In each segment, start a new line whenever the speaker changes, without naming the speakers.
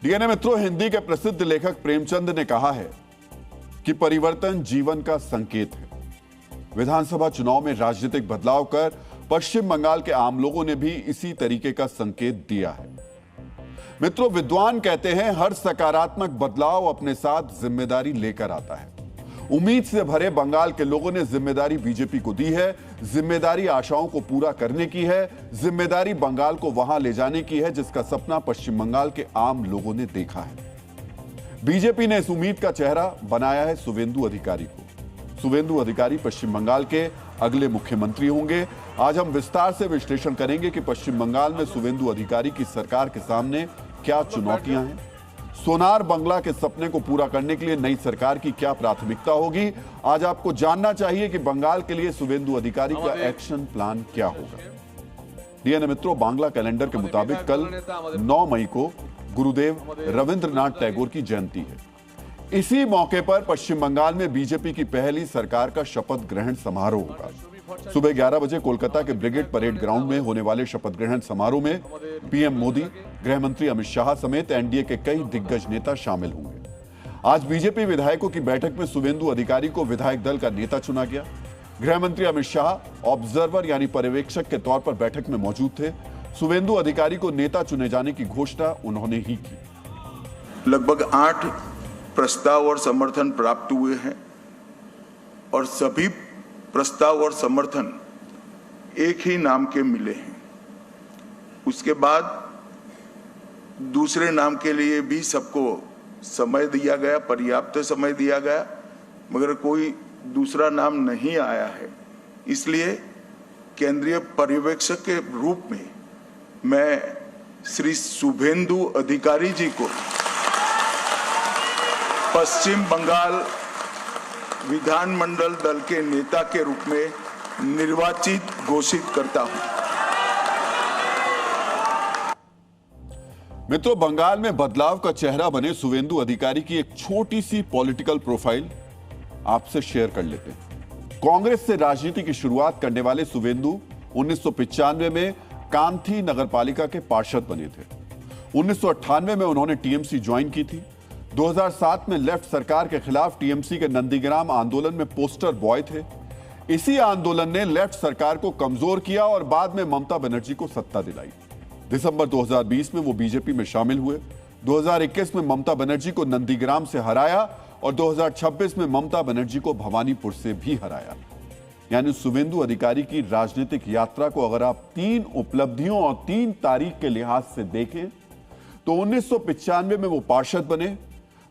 DNA मित्रों, हिंदी के प्रसिद्ध लेखक प्रेमचंद ने कहा है कि परिवर्तन जीवन का संकेत है। विधानसभा चुनाव में राजनीतिक बदलाव कर पश्चिम बंगाल के आम लोगों ने भी इसी तरीके का संकेत दिया है। मित्रों, विद्वान कहते हैं हर सकारात्मक बदलाव अपने साथ जिम्मेदारी लेकर आता है। उम्मीद से भरे बंगाल के लोगों ने जिम्मेदारी बीजेपी को दी है। जिम्मेदारी आशाओं को पूरा करने की है। जिम्मेदारी बंगाल को वहां ले जाने की है जिसका सपना पश्चिम बंगाल के आम लोगों ने देखा है। बीजेपी ने इस उम्मीद का चेहरा बनाया है शुवेंदु अधिकारी को। शुवेंदु अधिकारी पश्चिम बंगाल के अगले मुख्यमंत्री होंगे। आज हम विस्तार से विश्लेषण करेंगे कि पश्चिम बंगाल में शुवेंदु अधिकारी की सरकार के सामने क्या चुनौतियां हैं, सोनार बंगला के सपने को पूरा करने के लिए नई सरकार की क्या प्राथमिकता होगी। आज आपको जानना चाहिए कि बंगाल के लिए शुवेंदु अधिकारी का एक्शन प्लान क्या होगा। डीएनए मित्रों, बांग्ला कैलेंडर के मुताबिक कल 9 मई को गुरुदेव रविंद्रनाथ टैगोर की जयंती है। इसी मौके पर पश्चिम बंगाल में बीजेपी की पहली सरकार का शपथ ग्रहण समारोह होगा। सुबह 11 बजे कोलकाता के ब्रिगेड परेड ग्राउंड में होने वाले शपथ ग्रहण समारोह में पीएम मोदी, गृह मंत्री अमित शाह समेत एनडीए के कई दिग्गज नेता शामिल होंगे। आज बीजेपी विधायकों की बैठक में शुवेंदु अधिकारी को विधायक दल का नेता चुना गया। गृह मंत्री अमित शाह ऑब्जर्वर यानी पर्यवेक्षक के तौर पर बैठक में मौजूद थे। शुवेंदु अधिकारी को नेता चुने जाने की घोषणा उन्होंने ही की।
लगभग 8 प्रस्ताव और समर्थन प्राप्त हुए हैं और सभी प्रस्ताव और समर्थन एक ही नाम के मिले हैं। उसके बाद दूसरे नाम के लिए भी सबको समय दिया गया, पर्याप्त समय दिया गया, मगर कोई दूसरा नाम नहीं आया है। इसलिए केंद्रीय पर्यवेक्षक के रूप में मैं श्री शुभेंदु अधिकारी जी को पश्चिम बंगाल विधानमंडल दल के नेता के रूप में निर्वाचित घोषित करता हूं।
मित्रों, बंगाल में बदलाव का चेहरा बने शुवेंदु अधिकारी की एक छोटी सी पॉलिटिकल प्रोफाइल आपसे शेयर कर लेते हैं। कांग्रेस से राजनीति की शुरुआत करने वाले शुवेंदु 1995 में कांथी नगरपालिका के पार्षद बने थे। 1998 में उन्होंने टीएमसी ज्वाइन की थी। 2007 में लेफ्ट सरकार के खिलाफ टीएमसी के नंदीग्राम आंदोलन में पोस्टर बॉय थे। इसी आंदोलन ने लेफ्ट सरकार को कमजोर किया और बाद में ममता बनर्जी को सत्ता दिलाई। दिसंबर 2020 में वो बीजेपी में शामिल हुए। 2021 में ममता बनर्जी को नंदीग्राम से हराया और 2026 में ममता बनर्जी को भवानीपुर से भी हराया। यानी शुवेंदु अधिकारी की राजनीतिक यात्रा को अगर आप 3 उपलब्धियों और 3 तारीख के लिहाज से देखें तो 1995 में वो पार्षद बने,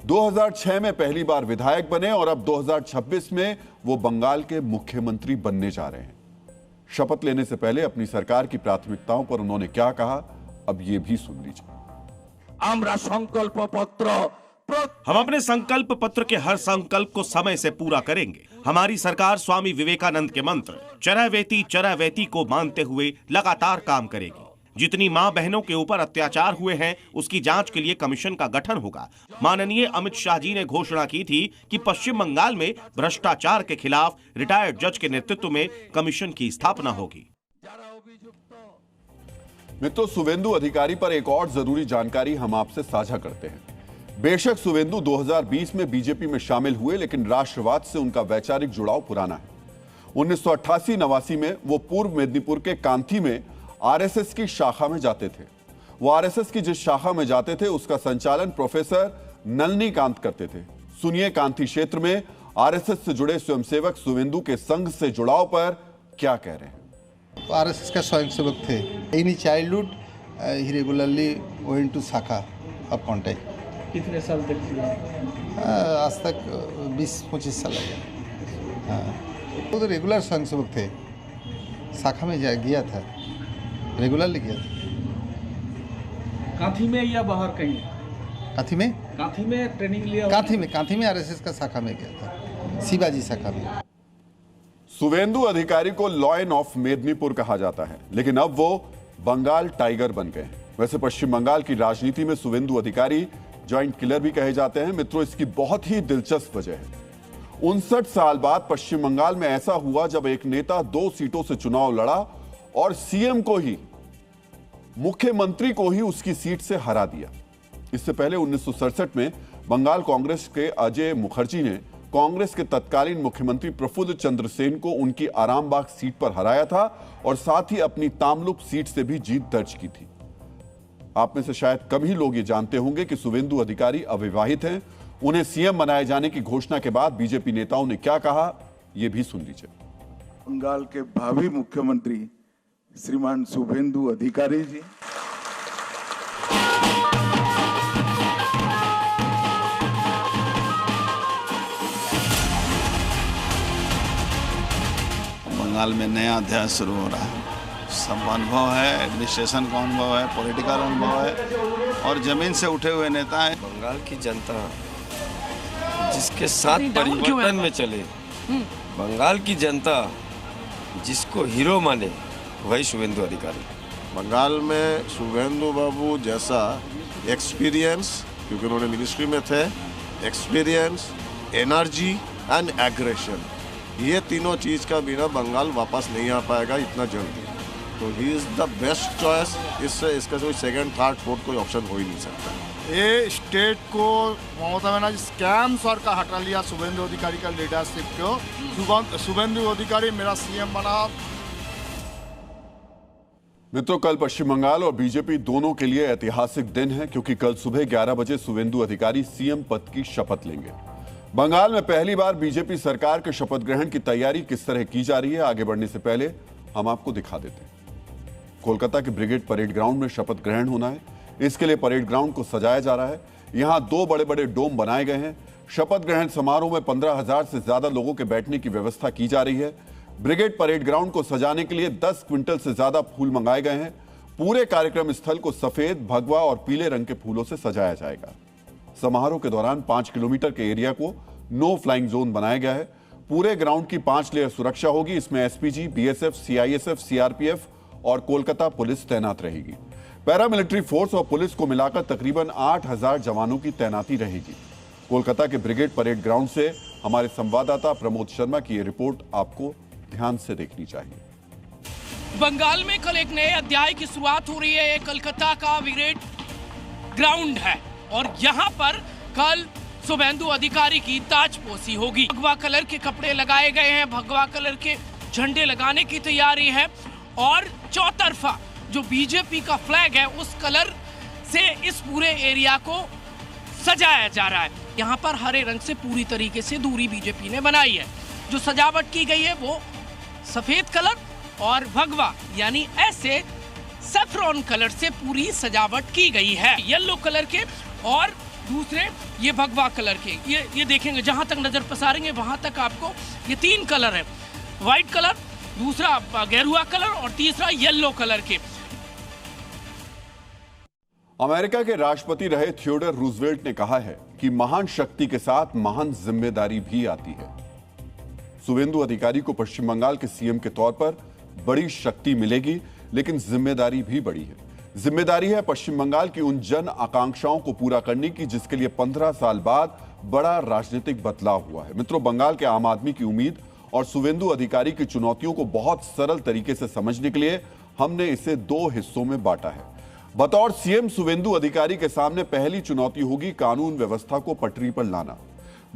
2006 में पहली बार विधायक बने और अब 2026 में वो बंगाल के मुख्यमंत्री बनने जा रहे हैं। शपथ लेने से पहले अपनी सरकार की प्राथमिकताओं पर उन्होंने क्या कहा, अब ये भी सुन लीजिए।
हम अपने संकल्प पत्र के हर संकल्प को समय से पूरा करेंगे। हमारी सरकार स्वामी विवेकानंद के मंत्र चरैवेति चरैवेति को मानते हुए लगातार काम करेगी। जितनी मां बहनों के ऊपर अत्याचार हुए हैं उसकी जांच के लिए कमीशन का गठन होगा। माननीय अमित शाह जी ने घोषणा की थी कि पश्चिम बंगाल में भ्रष्टाचार के खिलाफ रिटायर्ड जज के नेतृत्व में कमीशन की स्थापना होगी।
मित्रों, शुवेंदु अधिकारी पर एक और जरूरी जानकारी हम आपसे साझा करते हैं। बेशक शुवेंदु 2020 में बीजेपी में शामिल हुए, लेकिन राष्ट्रवाद से उनका वैचारिक जुड़ाव पुराना है। 1988-89 में वो पूर्व मेदिनीपुर के कांथी में आरएसएस की शाखा में जाते थे। वो आरएसएस की जिस शाखा में जाते थे उसका संचालन प्रोफेसर नलनीकांत करते थे। सुनिए कांथी क्षेत्र में आरएसएस से जुड़े स्वयंसेवक शुवेंदु के संघ से जुड़ाव पर क्या कह रहे हैं।
आरएसएस का स्वयंसेवक थे। इन चाइल्डहुड ही regularly going to shakha of contact.
कितने साल तक किया?
आज तक 20-25 साल लगे। हाँ, वो तो रेगुलर स्वयंसेवक थे। शाखा में गया था, रेगुलरली गया था।
कांथी में या बाहर कहीं?
कांथी में?
कांथी में ट्रेनिंग लिया?
कांथी में आरएसएस का शाखा में गया था, शिवाजी शाखा में।
शुवेंदु अधिकारी को लॉयन ऑफ मेदिनीपुर कहा जाता है, लेकिन अब वो बंगाल टाइगर बन गए हैं। वैसे पश्चिम बंगाल की राजनीति में शुवेंदु अधिकारी जॉइंट किलर भी कहे जाते हैं। मित्रों, इसकी बहुत ही दिलचस्प वजह है। 59 साल बाद पश्चिम बंगाल में ऐसा हुआ जब एक नेता 2 सीटों से चुनाव लड़ा और सीएम को ही, मुख्यमंत्री को ही उसकी सीट से हरा दिया। इससे पहले 1967 में बंगाल कांग्रेस के अजय मुखर्जी ने कांग्रेस के तत्कालीन मुख्यमंत्री प्रफुल्ल चंद्र सेन को उनकी आरामबाग सीट पर हराया था और साथ ही अपनी तामलुक सीट से भी जीत दर्ज की थी। आप में से शायद कम ही लोग ये जानते होंगे कि शुवेंदु अधिकारी अविवाहित हैं। उन्हें सीएम बनाए जाने की घोषणा के बाद बीजेपी नेताओं ने क्या कहा, यह भी सुन लीजिए।
बंगाल के भावी मुख्यमंत्री श्रीमान शुभेंदु अधिकारी जी,
बंगाल में नया अध्याय शुरू हो रहा है। सब अनुभव है, एडमिनिस्ट्रेशन का अनुभव है, पॉलिटिकल अनुभव है और जमीन से उठे हुए नेता हैं।
बंगाल की जनता जिसके साथ परिवर्तन में चले, बंगाल की जनता जिसको हीरो माने, वही शुवेंदु अधिकारी।
बंगाल में शुवेंदु बाबू जैसा एक्सपीरियंस, क्योंकि उन्होंने मिनिस्ट्री में थे, एक्सपीरियंस, एनर्जी एंड एग्रेशन, ये तीनों चीज का बिना बंगाल वापस नहीं आ पाएगा इतना जल्दी। तो he is the best choice. इससे इसका कोई सेकंड थर्ड फोर्थ कोई ऑप्शन हो ही नहीं सकता।
ये स्टेट को ममता बनर्जी स्कैम सर का हटा लिया शुवेंदु अधिकारी का लीडरशिप को। शुवेंदु अधिकारी मेरा सीएम बना।
मित्रों, कल पश्चिम बंगाल और बीजेपी दोनों के लिए ऐतिहासिक दिन है, क्योंकि कल सुबह 11 बजे शुवेंदु अधिकारी सीएम पद की शपथ लेंगे। बंगाल में पहली बार बीजेपी सरकार के शपथ ग्रहण की तैयारी किस तरह की जा रही है, आगे बढ़ने से पहले हम आपको दिखा देते हैं। कोलकाता के ब्रिगेड परेड ग्राउंड में शपथ ग्रहण होना है। इसके लिए परेड ग्राउंड को सजाया जा रहा है। यहां 2 बड़े बड़े डोम बनाए गए हैं। शपथ ग्रहण समारोह में 15,000 से ज्यादा लोगों के बैठने की व्यवस्था की जा रही है। ब्रिगेड परेड ग्राउंड को सजाने के लिए 10 क्विंटल से ज्यादा फूल मंगाए गए हैं। पूरे कार्यक्रम स्थल को सफेद, भगवा और पीले रंग के फूलों से सजाया जाएगा। समारोह के दौरान 5 किलोमीटर के एरिया को नो फ्लाइंग जोन बनाया गया है। पूरे ग्राउंड की 5 लेयर सुरक्षा होगी। इसमें एसपीजी, बीएसएफ, सीआईएसएफ, सीआरपीएफ और कोलकाता पुलिस तैनात रहेगी। पैरामिलिट्री फोर्स और पुलिस को मिलाकर तकरीबन 8,000 जवानों की तैनाती रहेगी। कोलकाता के ब्रिगेड परेड ग्राउंड से हमारे संवाददाता प्रमोद शर्मा की यह रिपोर्ट आपको ध्यान से देखनी चाहिए।
बंगाल में कल एक नए अध्याय की शुरुआत हो रही है। ये कोलकाता का ब्रिगेड ग्राउंड है और यहाँ पर कल शुवेंदु अधिकारी की ताजपोशी होगी। भगवा कलर के कपड़े लगाए गए हैं, भगवा कलर के झंडे लगाने की तैयारी है और चौतरफा जो बीजेपी का फ्लैग है उस कलर से इस पूरे एरिया को सजाया जा रहा है। यहाँ पर हरे रंग से पूरी तरीके से दूरी बीजेपी ने बनाई है। जो सजावट की गई है वो सफेद कलर और भगवा यानी ऐसे सैफरॉन कलर से पूरी सजावट की गई है। येलो कलर के और दूसरे ये भगवा कलर के, ये देखेंगे जहां तक नजर पसारेंगे वहां तक आपको ये 3 कलर है, व्हाइट कलर, दूसरा गेरुआ कलर और तीसरा येलो कलर के।
अमेरिका के राष्ट्रपति रहे थियोडोर रूजवेल्ट ने कहा है कि महान शक्ति के साथ महान जिम्मेदारी भी आती है। शुवेंदु अधिकारी को पश्चिम बंगाल के सीएम के तौर पर बड़ी शक्ति मिलेगी, लेकिन जिम्मेदारी भी बड़ी है। जिम्मेदारी है पश्चिम बंगाल की उन जन आकांक्षाओं को पूरा करने की जिसके लिए 15 साल बाद बड़ा राजनीतिक बदलाव हुआ है। मित्रों, बंगाल के आम आदमी की उम्मीद और शुवेंदु अधिकारी की चुनौतियों को बहुत सरल तरीके से समझने के लिए हमने इसे 2 हिस्सों में बांटा है। बतौर सीएम शुवेंदु अधिकारी के सामने पहली चुनौती होगी कानून व्यवस्था को पटरी पर लाना।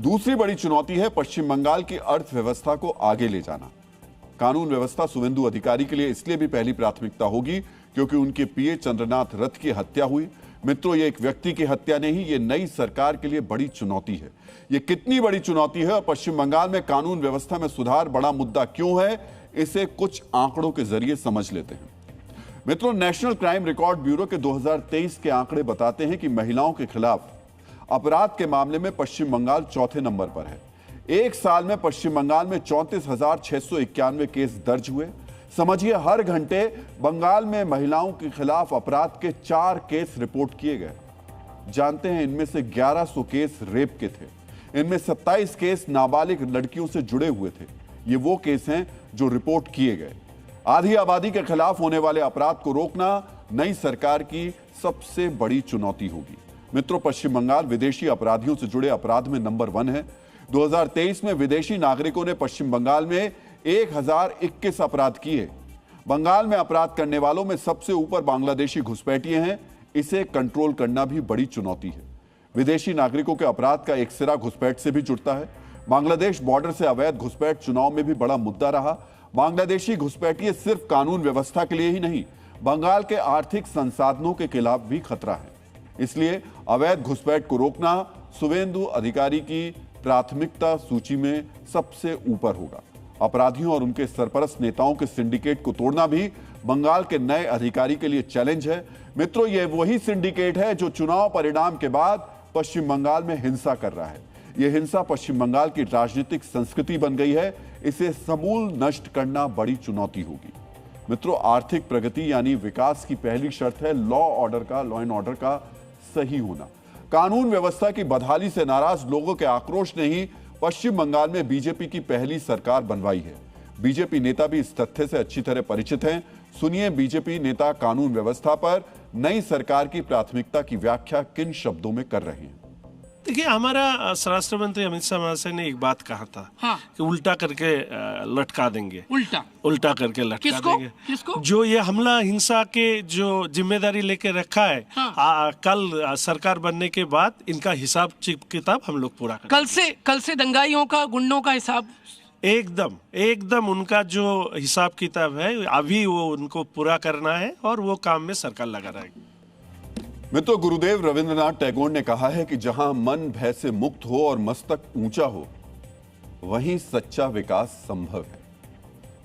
दूसरी बड़ी चुनौती है पश्चिम बंगाल की अर्थव्यवस्था को आगे ले जाना। कानून व्यवस्था शुवेंदु अधिकारी के लिए इसलिए भी पहली प्राथमिकता होगी क्योंकि उनके पीए चंद्रनाथ रथ की हत्या हुई। मित्रों, ये एक व्यक्ति की हत्या नहीं, ये नई सरकार के लिए बड़ी चुनौती है। ये कितनी बड़ी चुनौती है और पश्चिम बंगाल में कानून व्यवस्था में सुधार बड़ा मुद्दा क्यों है, इसे कुछ आंकड़ों के जरिए समझ लेते हैं। मित्रों, नेशनल क्राइम रिकॉर्ड ब्यूरो के 2023 के आंकड़े बताते हैं कि महिलाओं के खिलाफ अपराध के मामले में पश्चिम बंगाल चौथे नंबर पर है। एक साल में पश्चिम बंगाल में 34,691 केस दर्ज हुए। समझिए, हर घंटे बंगाल में महिलाओं के खिलाफ अपराध के 4 केस रिपोर्ट किए गए। जानते हैं, इनमें से 1100 केस रेप के थे। इनमें 27 केस नाबालिग लड़कियों से जुड़े हुए थे। ये वो केस हैं जो रिपोर्ट किए गए। आधी आबादी के खिलाफ होने वाले अपराध को रोकना नई सरकार की सबसे बड़ी चुनौती होगी। मित्रों, पश्चिम बंगाल विदेशी अपराधियों से जुड़े अपराध में नंबर 1 है। 2023 में विदेशी नागरिकों ने पश्चिम बंगाल में 1021 अपराध किए। बंगाल में अपराध करने वालों में सबसे ऊपर बांग्लादेशी घुसपैठिए हैं। इसे कंट्रोल करना भी बड़ी चुनौती है। विदेशी नागरिकों के अपराध का एक सिरा घुसपैठ से भी जुड़ता है। बांग्लादेश बॉर्डर से अवैध घुसपैठ चुनाव में भी बड़ा मुद्दा रहा। बांग्लादेशी घुसपैठिए सिर्फ कानून व्यवस्था के लिए ही नहीं, बंगाल के आर्थिक संसाधनों के खिलाफ भी खतरा है। इसलिए अवैध घुसपैठ को रोकना शुवेंदु अधिकारी की प्राथमिकता सूची में सबसे ऊपर होगा। अपराधियों और उनके सरपरस्त नेताओं के सिंडिकेट को तोड़ना भी बंगाल के नए अधिकारी के लिए चैलेंज है। मित्रों, यह वही सिंडिकेट है जो चुनाव परिणाम के बाद पश्चिम बंगाल में हिंसा कर रहा है। यह हिंसा पश्चिम बंगाल की राजनीतिक संस्कृति बन गई है। इसे समूल नष्ट करना बड़ी चुनौती होगी। मित्रों, आर्थिक प्रगति यानी विकास की पहली शर्त है लॉ एंड ऑर्डर का सही होना। कानून व्यवस्था की बदहाली से नाराज लोगों के आक्रोश ने ही पश्चिम बंगाल में बीजेपी की पहली सरकार बनवाई है। बीजेपी नेता भी इस तथ्य से अच्छी तरह परिचित हैं। सुनिए बीजेपी नेता कानून व्यवस्था पर नई सरकार की प्राथमिकता की व्याख्या किन शब्दों में कर रहे हैं।
देखिए, हमारा स्वराष्ट्र मंत्री अमित शाह महाशय ने एक बात कहा था कि उल्टा करके लटका देंगे। उल्टा करके लटका देंगे।
किसको?
जो ये हमला हिंसा के जो जिम्मेदारी लेके रखा है, कल सरकार बनने के बाद इनका हिसाब किताब हम लोग पूरा करेंगे।
कल से दंगाइयों का, गुंडों का हिसाब
एकदम उनका जो हिसाब किताब है अभी वो उनको पूरा करना है और वो काम में सरकार लगा रहेगी।
मित्रों, गुरुदेव रविंद्रनाथ टैगोर ने कहा है कि जहां मन भय से मुक्त हो और मस्तक ऊंचा हो, वहीं सच्चा विकास संभव है।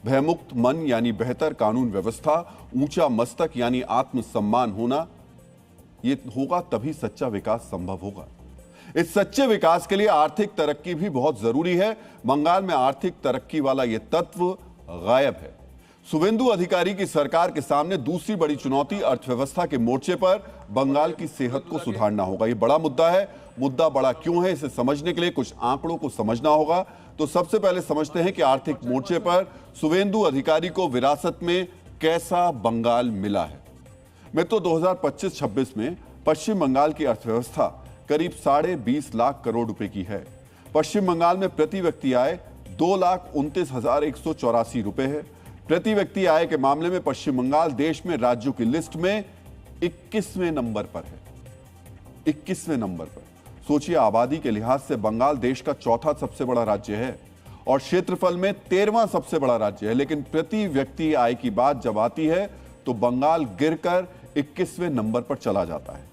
भयमुक्त मन यानी बेहतर कानून व्यवस्था, ऊंचा मस्तक यानी आत्मसम्मान होना, ये होगा तभी सच्चा विकास संभव होगा। इस सच्चे विकास के लिए आर्थिक तरक्की भी बहुत जरूरी है। बंगाल में आर्थिक तरक्की वाला यह तत्व गायब है। शुवेंदु अधिकारी की सरकार के सामने दूसरी बड़ी चुनौती अर्थव्यवस्था के मोर्चे पर बंगाल की सेहत को सुधारना होगा। यह बड़ा मुद्दा है। मुद्दा बड़ा क्यों है, इसे समझने के लिए कुछ आंकड़ों को समझना होगा। तो सबसे पहले समझते हैं कि आर्थिक मोर्चे पर शुवेंदु अधिकारी को विरासत में कैसा बंगाल मिला है। मित्रों, 2025-26 में पश्चिम बंगाल की अर्थव्यवस्था करीब 20.5 लाख करोड़ रुपए की है। पश्चिम बंगाल में प्रति व्यक्ति आय 2,29,184 रुपए है। प्रति व्यक्ति आय के मामले में पश्चिम बंगाल देश में राज्यों की लिस्ट में 21वें नंबर पर है। 21वें नंबर पर। सोचिए, आबादी के लिहाज से बंगाल देश का चौथा सबसे बड़ा राज्य है और क्षेत्रफल में 13वां सबसे बड़ा राज्य है। लेकिन प्रति व्यक्ति आय की बात जब आती है तो बंगाल गिरकर 21वें नंबर पर चला जाता है।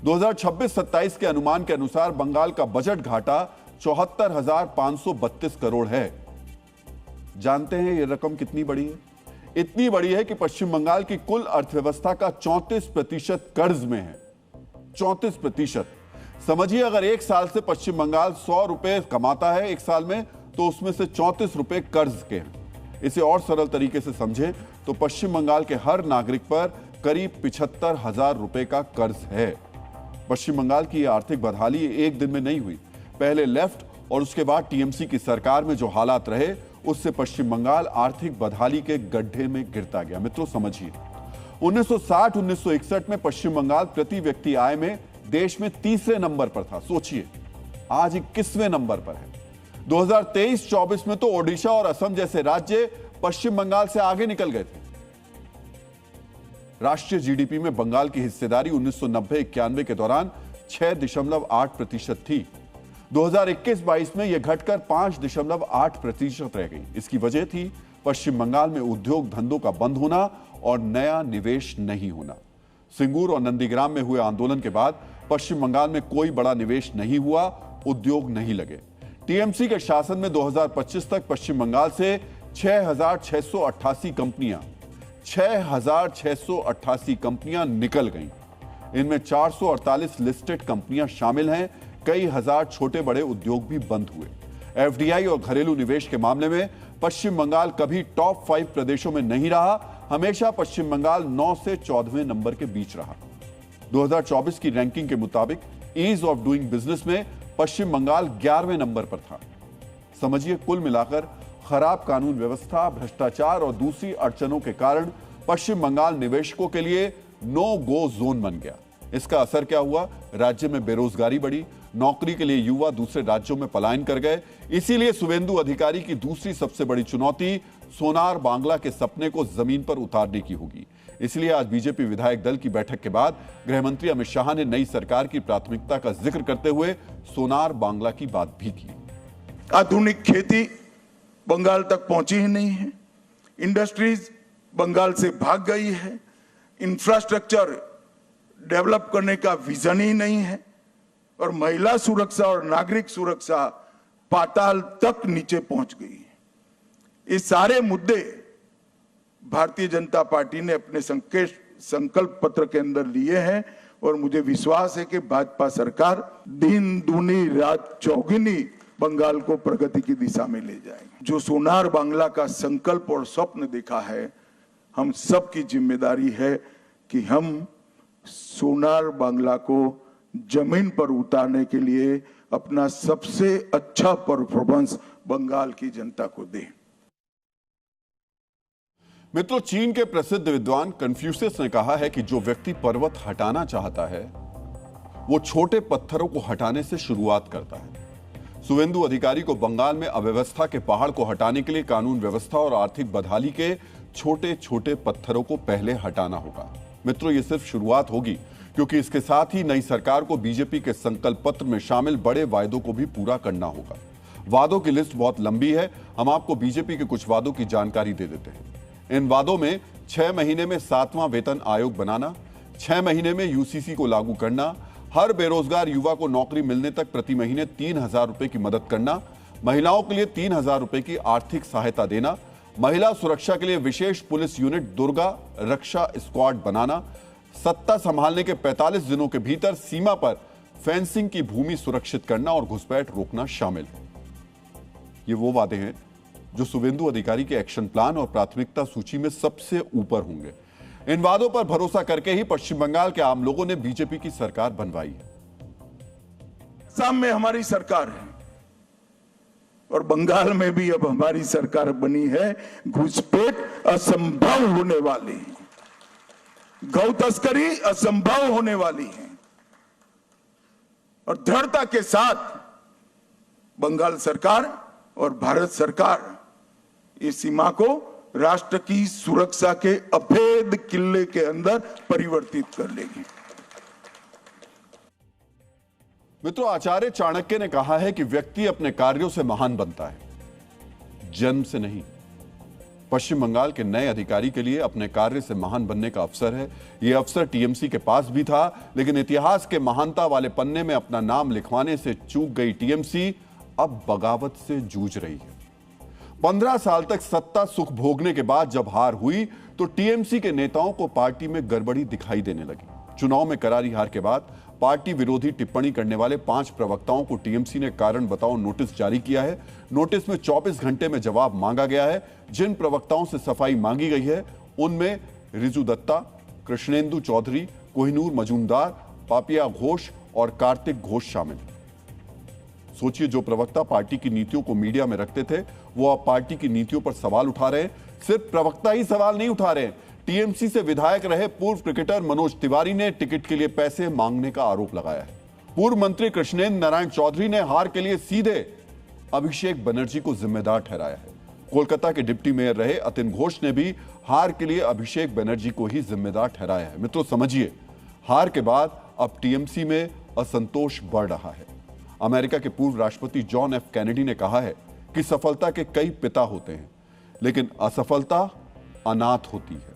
2026-27 के अनुमान के अनुसार बंगाल का बजट घाटा 74,532 करोड़ है। जानते हैं यह रकम कितनी बड़ी है? इतनी बड़ी है कि पश्चिम बंगाल की कुल अर्थव्यवस्था का 34% कर्ज में है। 34%। समझिए, अगर एक साल से पश्चिम बंगाल 100 रुपए कमाता है एक साल में, तो उसमें से 34 रुपए कर्ज के हैं। इसे और सरल तरीके से समझें तो पश्चिम बंगाल के हर नागरिक पर करीब 75,000 रुपए का कर्ज है। पश्चिम बंगाल की आर्थिक बदहाली एक दिन में नहीं हुई। पहले लेफ्ट और उसके बाद टीएमसी की सरकार में जो हालात रहे, उससे पश्चिम बंगाल आर्थिक बदहाली के गड्ढे में गिरता गया। मित्रों, समझिए, 1960-1961 में पश्चिम बंगाल प्रति व्यक्ति आय में देश में 3रे नंबर पर था। सोचिए, आज 21वें नंबर पर है। 2023-24 में तो ओडिशा और असम जैसे राज्य पश्चिम बंगाल से आगे निकल गए थे। राष्ट्रीय जीडीपी में बंगाल की हिस्सेदारी 1990-91 के दौरान 6.8% थी। 2021-22 में यह घटकर 5.8% रह गई। इसकी वजह थी पश्चिम बंगाल में उद्योग धंधों का बंद होना और नया निवेश नहीं होना। सिंगूर और नंदीग्राम में हुए आंदोलन के बाद पश्चिम बंगाल में कोई बड़ा निवेश नहीं हुआ, उद्योग नहीं लगे। टीएमसी के शासन में 2025 तक पश्चिम बंगाल से 6,688 कंपनियां निकल गईं। इनमें 448 लिस्टेड कंपनियां शामिल हैं। कई हजार छोटे बड़े उद्योग भी बंद हुए। एफडीआई और घरेलू निवेश के मामले में पश्चिम बंगाल कभी टॉप 5 प्रदेशों में नहीं रहा। हमेशा पश्चिम बंगाल 9 से 14वें नंबर के बीच रहा। 2024 की रैंकिंग के मुताबिक ईज ऑफ डूइंग बिजनेस में पश्चिम बंगाल 11वें नंबर पर था। समझिए, कुल मिलाकर खराब कानून व्यवस्था, भ्रष्टाचार और दूसरी अड़चनों के कारण पश्चिम बंगाल निवेशकों के लिए नो गो जोन बन गया। इसका असर क्या हुआ? राज्य में बेरोजगारी बढ़ी, नौकरी के लिए युवा दूसरे राज्यों में पलायन कर गए। इसीलिए शुवेंदु अधिकारी की दूसरी सबसे बड़ी चुनौती सोनार बांग्ला के सपने को जमीन पर उतारने की होगी। इसलिए आज बीजेपी विधायक दल की बैठक के बाद गृह मंत्री अमित शाह ने नई सरकार की प्राथमिकता का जिक्र करते हुए सोनार बांग्ला की बात भी की।
आधुनिक खेती बंगाल तक पहुंची ही नहीं है, इंडस्ट्रीज बंगाल से भाग गई है, इंफ्रास्ट्रक्चर डेवलप करने का विजन ही नहीं है और महिला सुरक्षा और नागरिक सुरक्षा पाताल तक नीचे पहुंच गई है। ये सारे मुद्दे भारतीय जनता पार्टी ने अपने संकल्प पत्र के अंदर लिए हैं और मुझे विश्वास है कि भाजपा सरकार दिन दूनी रात चौगुनी बंगाल को प्रगति की दिशा में ले जाएगी। जो सोनार बांग्ला का संकल्प और स्वप्न देखा है, हम सब की जिम्मेदारी है कि हम सोनार बांग्ला को जमीन पर उतारने के लिए अपना सबसे अच्छा परफॉर्मेंस बंगाल की जनता को दें।
मित्रों, चीन के प्रसिद्ध विद्वान कन्फ्यूशियस ने कहा है कि जो व्यक्ति पर्वत हटाना चाहता है वो छोटे पत्थरों को हटाने से शुरुआत करता है। शुवेंदु अधिकारी को बंगाल में अव्यवस्था के पहाड़ को हटाने के लिए कानून व्यवस्था और आर्थिक बदहाली के छोटे छोटे पत्थरों को पहले हटाना होगा। मित्रों, ये सिर्फ शुरुआत होगी, क्योंकि इसके साथ ही नई सरकार को बीजेपी के संकल्प पत्र में शामिल बड़े वायदों को भी पूरा करना होगा। वादों की लिस्ट बहुत लंबी है। हम आपको बीजेपी के कुछ वादों की जानकारी दे देते हैं। इन वादों में 6 महीने में 7वां वेतन आयोग बनाना, 6 महीने में यूसीसी को लागू करना, हर बेरोजगार युवा को नौकरी मिलने तक प्रति महीने 3,000 रुपए की मदद करना, महिलाओं के लिए 3,000 रुपए की आर्थिक सहायता देना, महिला सुरक्षा के लिए विशेष पुलिस यूनिट दुर्गा रक्षा स्क्वाड बनाना, सत्ता संभालने के 45 दिनों के भीतर सीमा पर फेंसिंग की भूमि सुरक्षित करना और घुसपैठ रोकना शामिल है। ये वो वादे हैं जो शुवेंदु अधिकारी के एक्शन प्लान और प्राथमिकता सूची में सबसे ऊपर होंगे। इन वादों पर भरोसा करके ही पश्चिम बंगाल के आम लोगों ने बीजेपी की सरकार बनवाई है।
असम में हमारी सरकार है और बंगाल में भी अब हमारी सरकार बनी है। घुसपैठ असंभव होने वाली है, गौ तस्करी असंभव होने वाली है और दृढ़ता के साथ बंगाल सरकार और भारत सरकार इस सीमा को राष्ट्र की सुरक्षा के अभेद किले के अंदर परिवर्तित कर लेगी।
मित्रों, आचार्य चाणक्य ने कहा है कि व्यक्ति अपने कार्यों से महान बनता है, जन्म से नहीं। पश्चिम बंगाल के नए अधिकारी के लिए अपने कार्य से महान बनने का अवसर है। यह अवसर टीएमसी के पास भी था, लेकिन इतिहास के महानता वाले पन्ने में अपना नाम लिखवाने से चूक गई टीएमसी अब बगावत से जूझ रही है। 15 साल तक सत्ता सुख भोगने के बाद जब हार हुई तो टीएमसी के नेताओं को पार्टी में गड़बड़ी दिखाई देने लगी। चुनाव में करारी हार के बाद पार्टी विरोधी टिप्पणी करने वाले 5 प्रवक्ताओं को टीएमसी ने कारण बताओ नोटिस जारी किया है। नोटिस में 24 घंटे में जवाब मांगा गया है। जिन प्रवक्ताओं से सफाई मांगी गई है उनमें रिजू दत्ता, कृष्णेंदु चौधरी, कोहिनूर मजूमदार, पापिया घोष और कार्तिक घोष शामिल हैं। सोचिए, जो प्रवक्ता पार्टी की नीतियों को मीडिया में रखते थे वो अब पार्टी की नीतियों पर सवाल उठा रहे हैं। सिर्फ प्रवक्ता ही सवाल नहीं उठा रहे, टीएमसी से विधायक रहे पूर्व क्रिकेटर मनोज तिवारी ने टिकट के लिए पैसे मांगने का आरोप लगाया है। पूर्व मंत्री कृष्णेंद्र नारायण चौधरी ने हार के लिए सीधे अभिषेक बनर्जी को जिम्मेदार ठहराया है। कोलकाता के डिप्टी मेयर रहे अतिन घोष ने भी हार के लिए अभिषेक बनर्जी को ही जिम्मेदार ठहराया है। मित्रों, समझिए, हार के बाद अब टीएमसी में असंतोष बढ़ रहा है। अमेरिका के पूर्व राष्ट्रपति जॉन एफ कैनेडी ने कहा है कि सफलता के कई पिता होते हैं, लेकिन असफलता अनाथ होती है।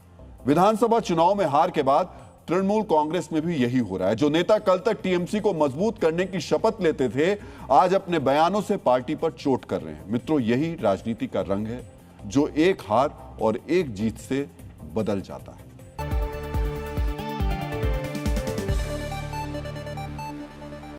विधानसभा चुनाव में हार के बाद तृणमूल कांग्रेस में भी यही हो रहा है। जो नेता कल तक टीएमसी को मजबूत करने की शपथ लेते थे, आज अपने बयानों से पार्टी पर चोट कर रहे हैं। मित्रों, यही राजनीति का रंग है जो एक हार और एक जीत से बदल जाता है।